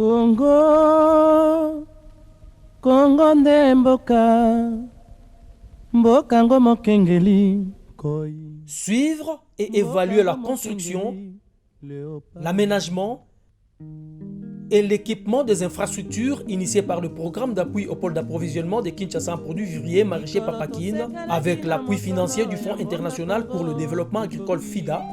Congo, Congo nde mboka ngo mokengeli koi. Suivre et évaluer la construction, l'aménagement et l'équipement des infrastructures initiées par le programme d'appui au pôle d'approvisionnement de Kinshasa en produits vivriers maraîchers Papakine avec l'appui financier du Fonds international pour le développement agricole FIDA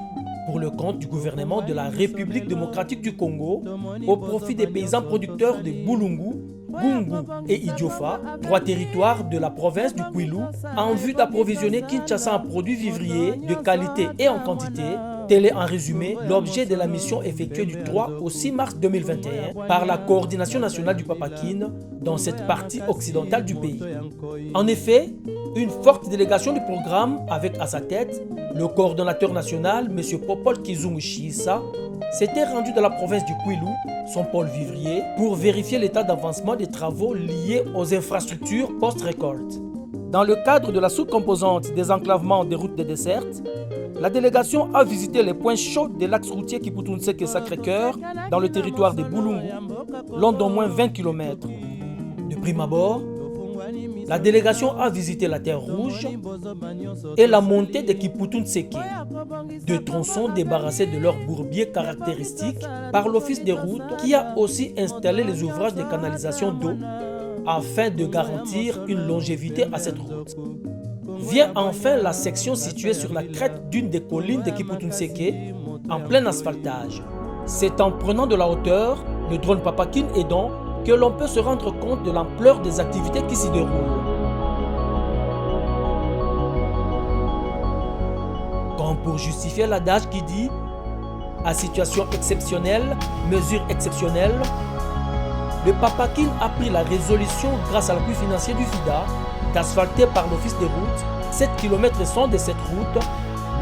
pour le compte du gouvernement de la République démocratique du Congo au profit des paysans producteurs de Boulungu, Gungu et Idiofa, 3 territoires de la province du Kwilu, en vue d'approvisionner Kinshasa en produits vivriers de qualité et en quantité. Tel est en résumé l'objet de la mission effectuée du 3 au 6 mars 2021 par la coordination nationale du Papakine dans cette partie occidentale du pays. En effet, une forte délégation du programme avec à sa tête le coordonnateur national M. Popol Kizungu Chiisa s'était rendu dans la province du Kwilu, son pôle vivrier, pour vérifier l'état d'avancement des travaux liés aux infrastructures post-récolte. Dans le cadre de la sous-composante des enclavements des routes de desserte, la délégation a visité les points chauds de l'axe routier Kiputunseke Sacré-Cœur dans le territoire de Boulungu, long d'au moins 20 km. De prime abord, la délégation a visité la Terre Rouge et la montée de Kiputunseke, 2 tronçons débarrassés de leur bourbier caractéristique par l'Office des routes qui a aussi installé les ouvrages de canalisation d'eau afin de garantir une longévité à cette route. Vient enfin la section située sur la crête d'une des collines de Kiputunseke, en plein asphaltage. C'est en prenant de la hauteur, le drone Papakine aidant, que l'on peut se rendre compte de l'ampleur des activités qui s'y déroulent. Comme pour justifier l'adage qui dit « à situation exceptionnelle, mesure exceptionnelle », le Papakine a pris la résolution, grâce à l'appui financier du FIDA, d'asphalter par l'Office des routes 7 km sont de cette route,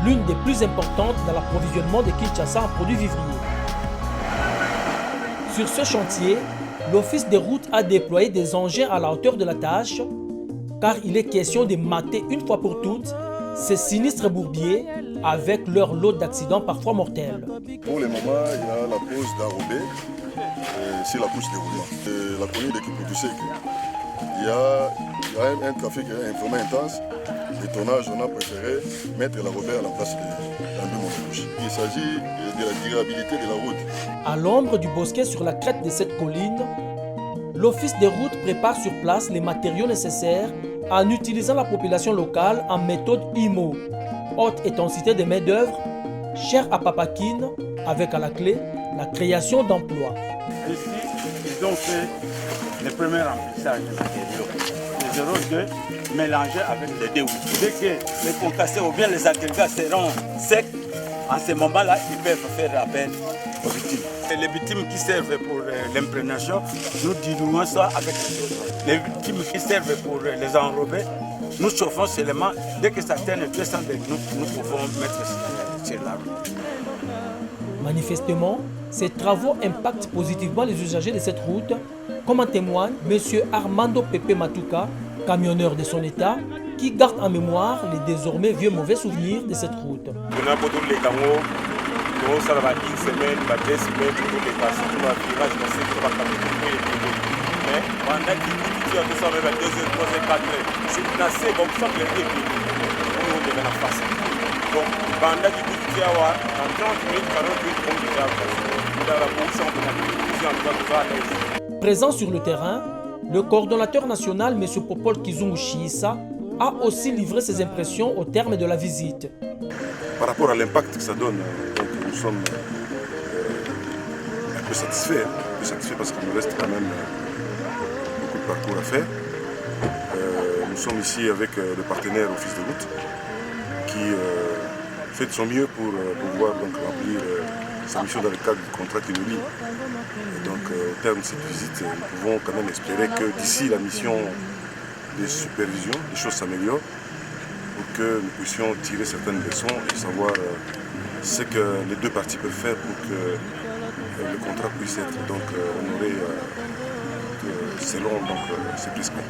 l'une des plus importantes dans l'approvisionnement de Kinshasa en produits vivriers. Sur ce chantier, l'Office des routes a déployé des engins à la hauteur de la tâche, car il est question de mater une fois pour toutes ces sinistres bourbiers avec leur lot d'accidents parfois mortels. Pour le moment, il y a la pose d'Arobé sur la couche déroulement. La commune de Kiputunseke, il y a un trafic vraiment intense. Le tonnage, on a préféré mettre la Robert à la place de couche. Il s'agit de la durabilité de la route. À l'ombre du bosquet sur la crête de cette colline, l'Office des routes prépare sur place les matériaux nécessaires en utilisant la population locale en méthode IMO, haute intensité de main-d'œuvre, chère à Papakine, avec à la clé la création d'emplois. Ici, ils ont fait le premier remplissage des matériaux. Les 02 mélangés avec les déouts. Dès que les concassés ou bien les agrégats seront secs, en ce moment-là, ils peuvent faire appel aux victimes. Et les victimes qui servent pour l'imprégnation, nous diluons ça avec les victimes qui servent pour les enrober. Nous chauffons seulement, dès que ça atteint 200 degrés, nous pouvons mettre sur la route. Manifestement, ces travaux impactent positivement les usagers de cette route, comme en témoigne M. Armando Pepe Matuka, camionneur de son état, qui garde en mémoire les désormais vieux mauvais souvenirs de cette route. Présent sur le terrain, le coordonnateur national M. Popol Kizungu Chiisa a aussi livré ses impressions au terme de la visite. Par rapport à l'impact que ça donne, donc nous sommes un peu satisfaits. Parce qu'il nous reste quand même beaucoup de parcours à faire. Nous sommes ici avec le partenaire Office de route qui fait de son mieux pour pouvoir donc, remplir sa mission dans le cadre du contrat qui nous lie. Et donc au terme de cette visite, nous pouvons quand même espérer que d'ici la mission de supervision, les choses s'améliorent pour que nous puissions tirer certaines leçons et savoir ce que les deux parties peuvent faire pour que le contrat puisse être donc honoré selon ces prescrits.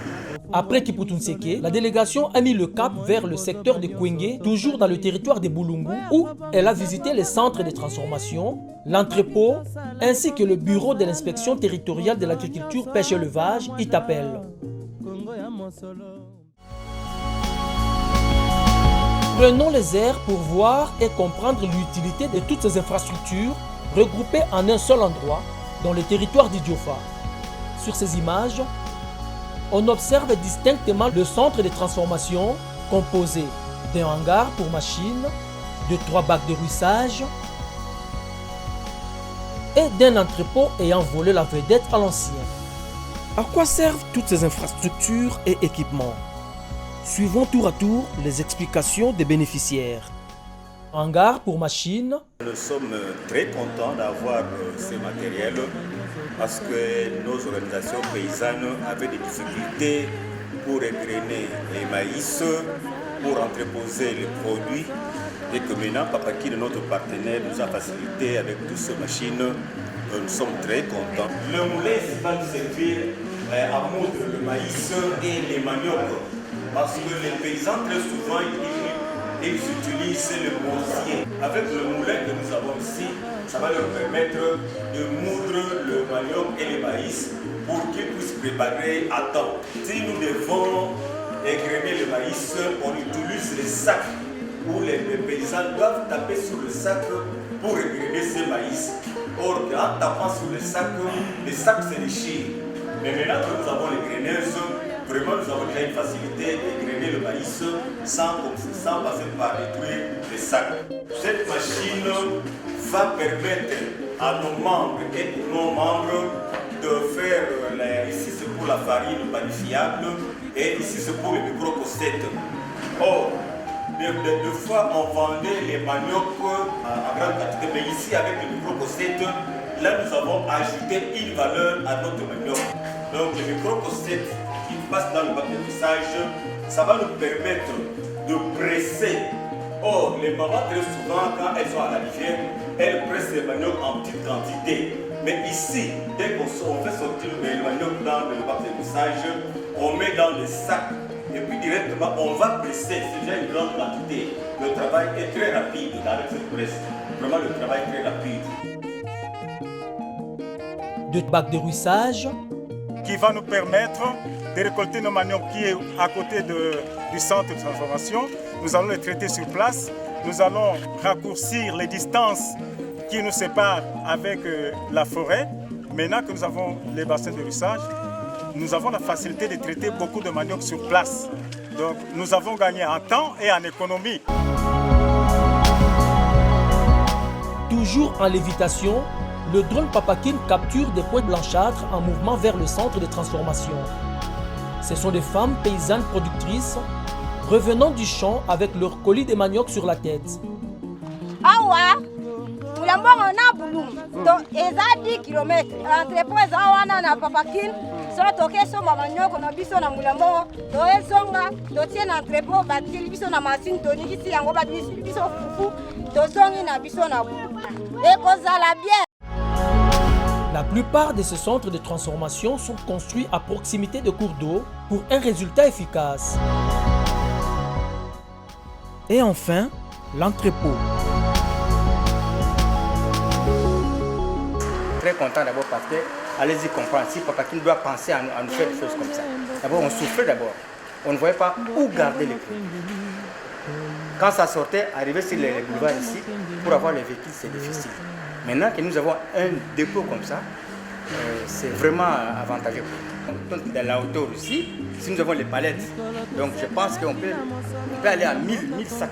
Après Kiputunseke, la délégation a mis le cap vers le secteur de Kwenge, toujours dans le territoire de Boulungu, où elle a visité les centres de transformation, l'entrepôt, ainsi que le bureau de l'inspection territoriale de l'agriculture, pêche et élevage, Itapel. Prenons les airs pour voir et comprendre l'utilité de toutes ces infrastructures regroupées en un seul endroit dans le territoire d'Idiofa. Sur ces images, on observe distinctement le centre de transformation composé d'un hangar pour machines, de 3 bacs de ruissage et d'un entrepôt ayant volé la vedette à l'ancien. À quoi servent toutes ces infrastructures et équipements? Suivons tour à tour les explications des bénéficiaires. Hangar pour machines. Nous sommes très contents d'avoir ces matériels parce que nos organisations paysannes avaient des difficultés pour égrainer les maïs, pour entreposer les produits. Et que maintenant, Papakine, notre partenaire, nous a facilité avec toutes ces machines. Nous sommes très contents. Le moulin va nous servir à moudre le maïs et les maniocs. Parce que les paysans, très souvent, ils utilisent le morsier. Avec le moulin que nous avons ici, ça va leur permettre de moudre le manioc et le maïs pour qu'ils puissent préparer à temps. Si nous devons égrainer le maïs, on utilise les sacs où les paysans doivent taper sur le sac pour égrainer ce maïs. Or, en tapant sur le sac se déchire. Mais maintenant que nous avons les graineuses, vraiment nous avons déjà une facilité d'égrainer le maïs sans passer par détruire les sacs. Cette machine va permettre à nos membres et aux non-membres de faire, ici c'est pour la farine panifiable et ici c'est pour les micro-cossettes. Or, deux fois on vendait les maniocs à grande quantité, mais ici avec les micro-cossettes, là nous avons ajouté une valeur à notre manioc. Donc les micro-cossettes qui passent dans le bac de mixage, ça va nous permettre de presser. Or, les mamans très souvent, quand elles sont à la rivière, elles pressent les maniocs en petite quantité. Mais ici, dès qu'on fait sortir le manioc dans le bac de mixage, on met dans les sacs et puis directement on va presser. C'est déjà une grande quantité. Le travail est très rapide avec cette presse. Vraiment, le travail est très rapide. 2 bacs de ruissage qui va nous permettre de récolter nos maniocs qui est à côté du centre de transformation. Nous allons les traiter sur place. Nous allons raccourcir les distances qui nous séparent avec la forêt. Maintenant que nous avons les bassins de ruissage, nous avons la facilité de traiter beaucoup de maniocs sur place. Donc nous avons gagné en temps et en économie. Toujours en lévitation, le drone Papakine capture des points blanchâtres en mouvement vers le centre de transformation. Ce sont des femmes paysannes productrices revenant du champ avec leur colis de manioc sur la tête. Awa, mulambo na bulum. Donc, eza 10 km. Entrepôt eza wana na Papakine. So toke so manioc na biso na mulambo. To ezonga, to tie na entrepôt batili biso na machine toni kisi yango ba biso fufu. To zongi na biso na bulum. Et kozala bien. La plupart de ces centres de transformation sont construits à proximité de cours d'eau pour un résultat efficace. Et enfin, l'entrepôt. Très content d'abord parce que, allez-y comprendre, si Papakine doit penser à nous faire des choses comme ça. D'abord, on souffrait d'abord. On ne voyait pas où garder les produits. Quand ça sortait, arriver sur les boulevards ici, pour avoir les véhicules, c'est difficile. Maintenant que nous avons un dépôt comme ça, c'est vraiment avantageux. Donc, dans la hauteur aussi, si nous avons les palettes, donc je pense qu'on peut aller à 1000 sacs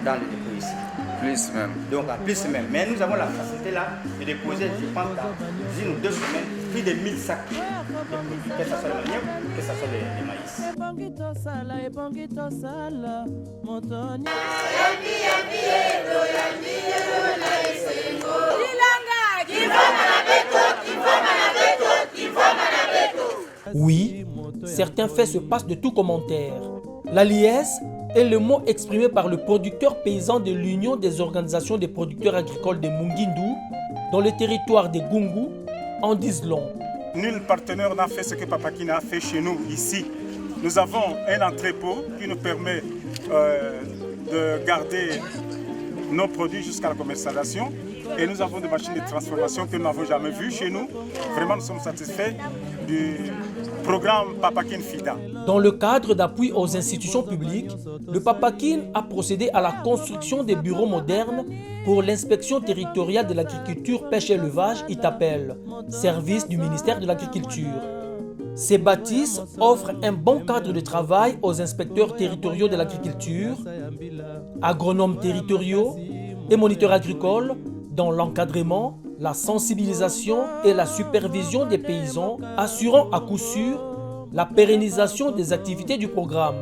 dans le dépôt ici. Plus même. Donc en plus même. Mais nous avons la facilité là de déposer, je pense, dans 1 ou 2 semaines, plus de 1000 sacs de produits, que ce soit le manioc, que ce soit les maïs. Oui, certains faits se passent de tout commentaire. La liesse est le mot exprimé par le producteur paysan de l'Union des organisations des producteurs agricoles de Mungindu, dans le territoire de Gungu, en disent long. Nul partenaire n'a fait ce que Papakine a fait chez nous ici. Nous avons un entrepôt qui nous permet de garder nos produits jusqu'à la commercialisation. Et nous avons des machines de transformation que nous n'avons jamais vues chez nous. Vraiment, nous sommes satisfaits du programme Papakine FIDA. Dans le cadre d'appui aux institutions publiques, le Papakine a procédé à la construction des bureaux modernes pour l'inspection territoriale de l'agriculture, pêche et élevage, ITAPEL, service du ministère de l'Agriculture. Ces bâtisses offrent un bon cadre de travail aux inspecteurs territoriaux de l'agriculture, agronomes territoriaux et moniteurs agricoles dans l'encadrement, la sensibilisation et la supervision des paysans, assurant à coup sûr la pérennisation des activités du programme.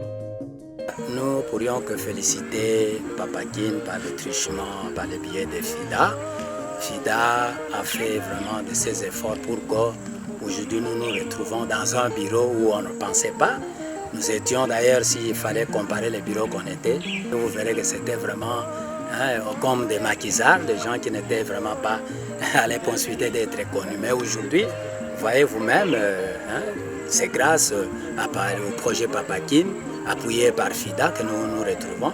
Nous pourrions que féliciter Papakine par le truchement, par le biais de FIDA. FIDA a fait vraiment de ses efforts pour qu'aujourd'hui nous nous retrouvons dans un bureau où on ne pensait pas. Nous étions d'ailleurs, s'il fallait comparer les bureaux qu'on était, vous verrez que c'était vraiment comme des maquisards, des gens qui n'étaient vraiment pas à la possibilité d'être connus. Mais aujourd'hui, vous voyez vous-même, c'est grâce au projet Papakine, appuyé par FIDA, que nous nous retrouvons.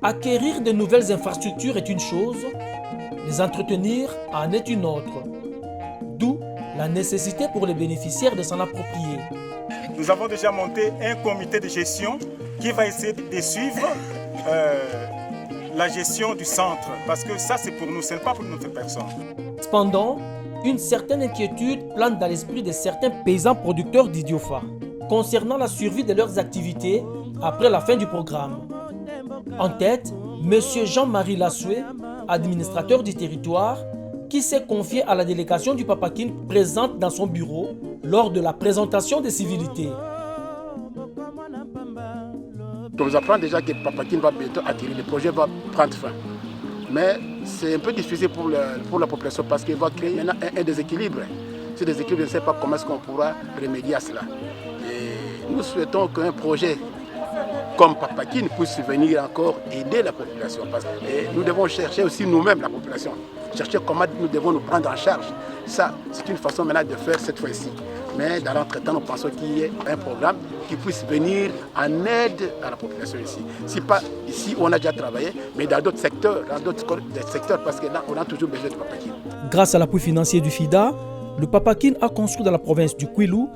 Acquérir de nouvelles infrastructures est une chose, les entretenir en est une autre. D'où la nécessité pour les bénéficiaires de s'en approprier. Nous avons déjà monté un comité de gestion qui va essayer de suivre la gestion du centre. Parce que ça, c'est pour nous, ce n'est pas pour notre personne. Cependant, une certaine inquiétude plane dans l'esprit de certains paysans producteurs d'Idiofa concernant la survie de leurs activités après la fin du programme. En tête, M. Jean-Marie Lassoué, administrateur du territoire, qui s'est confié à la délégation du Papakine présente dans son bureau lors de la présentation des civilités. On nous apprend déjà que Papakine va bientôt atterrir, le projet va prendre fin. Mais c'est un peu difficile pour la population parce qu'il va créer maintenant un déséquilibre. Ce déséquilibre, je ne sais pas comment est-ce qu'on pourra remédier à cela. Et nous souhaitons qu'un projet comme Papakine puisse venir encore aider la population. Et nous devons chercher aussi nous-mêmes la population, chercher comment nous devons nous prendre en charge. Ça, c'est une façon maintenant de faire cette fois-ci. Mais dans l'entretemps, nous pensons qu'il y ait un programme qui puisse venir en aide à la population ici. Si pas ici où on a déjà travaillé, mais dans d'autres secteurs, parce que là, on a toujours besoin de Papakine. Grâce à l'appui financier du FIDA, le Papakine a construit dans la province du Kwilu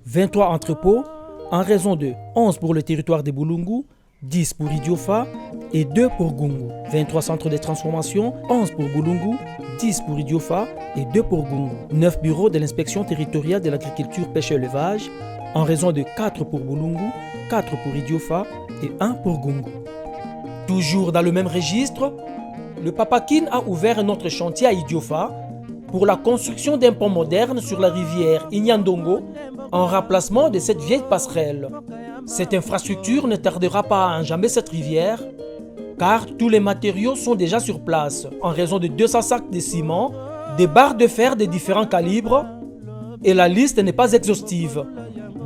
23 entrepôts en raison de 11 pour le territoire de Bulungu, 10 pour Idiofa et 2 pour Gungu. 23 centres de transformation, 11 pour Bulungu, 10 pour Idiofa et 2 pour Gungu. 9 bureaux de l'inspection territoriale de l'agriculture, pêche et élevage, en raison de 4 pour Bulungu, 4 pour Idiofa et 1 pour Gungu. Toujours dans le même registre, le Papakine a ouvert un autre chantier à Idiofa pour la construction d'un pont moderne sur la rivière Inyandongo en remplacement de cette vieille passerelle. Cette infrastructure ne tardera pas à enjamber cette rivière car tous les matériaux sont déjà sur place en raison de 200 sacs de ciment, des barres de fer de différents calibres et la liste n'est pas exhaustive.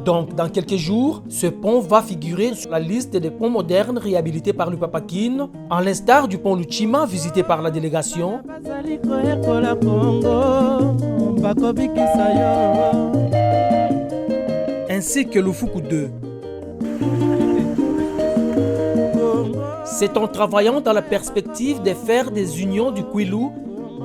Donc dans quelques jours, ce pont va figurer sur la liste des ponts modernes réhabilités par le Papakine, en l'instar du pont Luchima visité par la délégation, ainsi que le Fuku 2. C'est en travaillant dans la perspective de faire des unions du Kwilu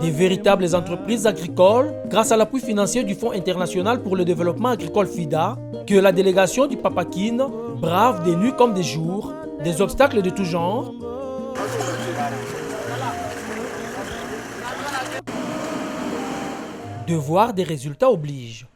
des véritables entreprises agricoles grâce à l'appui financier du Fonds international pour le développement agricole FIDA que la délégation du Papakine brave des nuits comme des jours, des obstacles de tout genre. Devoir des résultats oblige.